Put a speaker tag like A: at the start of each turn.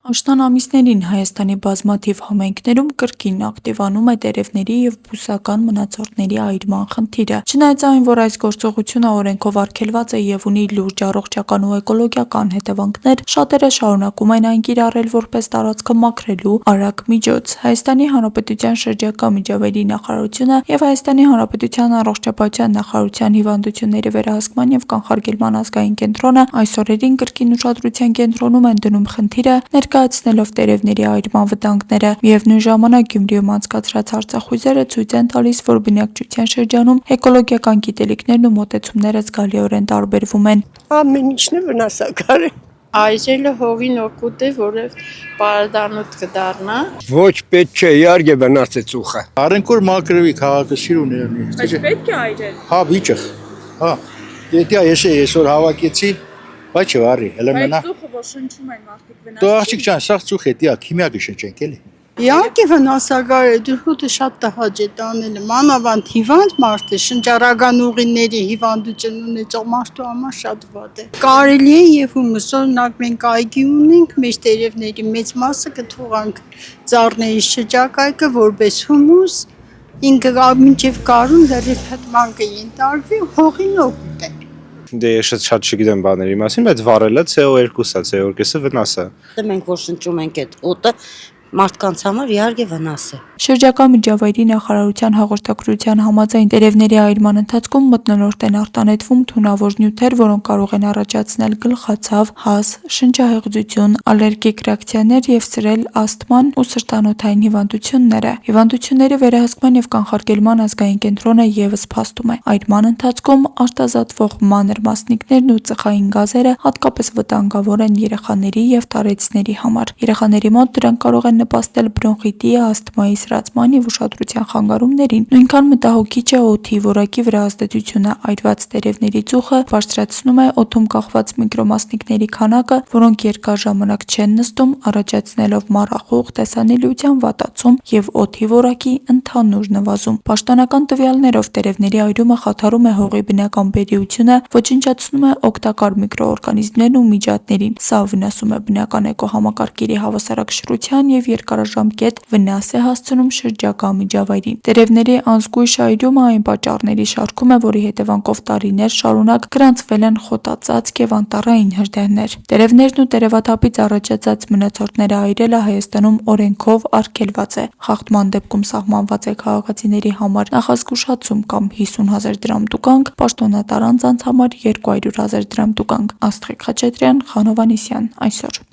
A: Աշնան ամիսներին Հայաստանի բազմաթիվ համայնքներում կրկին ակտիվանում է տերևների և բուսական մնացորդների այրման խնդիրը։ Չնայած այն, որ այս գործողությունը օրենքով արգելված է և ունի լուրջ առողջական ու էկոլոգիական հետևանքներ, շատերը շարունակում են այն կիրառել որպես տարածքը մաքրելու արագ միջոց։ Հայաստանի Հանրապետության շրջակա միջավայրի նախարարությունը և Հայաստանի Հանրապետության առողջապահության նախարարության հիվանդությունների վերահսկման և կանխարգելման ազգային կենտրոնը այս օրերին կրկին ուշադրության կենտրոնում են դնում խնդիրը, ներկայացնելով տերևների այրման վտանգները։ Միևնույն ժամանակ Գյումրիում անցկացրած հարցախույզերը ցույց են տալիս, որ բնակչության շրջանում էկոլոգիական գիտելիքներն ու մոտեցումները զգալիորեն տարբերվում են։
B: Ամեն ինչն է վնասակար է։
C: Այժելը հողին օգուտ է, որև պարադանոտ կդառնա։
B: Ոչ պետք չէ, իհարկե վնաս է ծուխը։
D: Արենքոր մակրվի քաղաքը սիրուն է։
A: Բայց պետք է այրել։
D: Հա, վիճը։ Հա։ Եթե այսօր հավաքեցի, բայց չվարի, հələ մնա։
A: Ծուխը որ շնչում են մարդիկ վնաս։
D: Դու աղջիկ ջան, սա ծուխ է, դիա քիմիակի շնչենք էլի։
C: Իհարկե վնասակար է, դուրհոտը շատ տհաճ է տանելը, մանավանդ հիվանդ մարդը, շնչառական ուղիների հիվանդություն ունեցող մարդու համար շատ վատ է։ Կարելի է եւ հումս, օրինակ մենք այգի ունենք, մեր տերևների մեծ մասը կթողանք ծառների շրջակայքը որպես հումուս, ինքը մինչև գարուն լրիվ հտման կենտարկվի, հողին օգուտ է։
E: Դե ես շատ չգիտեմ բաների մասին, բայց վառելը CO2-ը, CO2-ը վնաս է։
F: Մենք որ շնչում ենք այդ օդը, մարդկանց համար իհարկե վնաս է։
A: Շրջակա միջավայրի նախարարության հաղորդագրության համաձայն տերևների այրման ընթացքում մթնոլորտ են արտանետվում թունավոր նյութեր, որոնք կարող են առաջացնել գլխացավ, հազ, շնչահեղձություն, ալերգիկ ռեակցիաներ և սրել ասթման ու սրտանոթային հիվանդությունները։ Հիվանդությունների վերահսկման և կանխարգելման ազգային կենտրոնը ևս փաստում է, այրման ընթացքում արտազատվող մանր մասնիկներն ու ծխային գազերը հատկապես վտանգավոր են երեխաների և տարեցների համար։ Երեխաների մոտ դրանք կարող են նպաստել բրոնխիտի, ասթմայի, սրածման և ուշադրության խանգարումներին։ Նույնքան մտահոգիչ է օդի որակի վրա ազդեցությունը։ Այրված տերևների ծուխը բարձրացնում է օդում կախված միկրոմասնիկների քանակը, որոնք երկար ժամանակ չեն նստում, առաջացնելով մառախուղ, տեսանելիության վատացում և օդի որակի ընդհանուր նվազում։ Պաշտոնական տվյալներով տերևների այրումը խաթարում է հողի բնական բերիությունը, ոչնչացնում է օգտակար միկրոօրգանիզմներն ու միջատներին։ Սա վնասում է բնական էկոհամակարգերի հավասարակշռության և երկարաժամկետ վնաս է հասցնում շրջակա միջավայրին։ Տերևների անզգույշ այրումը այն պատճառների շարքում է, որի հետևանքով տարիներ շարունակ գրանցվել են խոտածածկ և անտառային հրդեհներ։ Տերևներն ու տերևաթափից առաջացած մնացորդները այրելը Հայաստանում օրենքով արգելված է։ Խախտման դեպքում սահմանված է քաղաքացիների համար նախազգուշացում կամ 50,000 դրամ տուգանք, պաշտոնատար անձանց համար 200,000 դրամ տուգանք։ Աստղիկ Խաչատրյան, Խանովանեսյան, այսօր։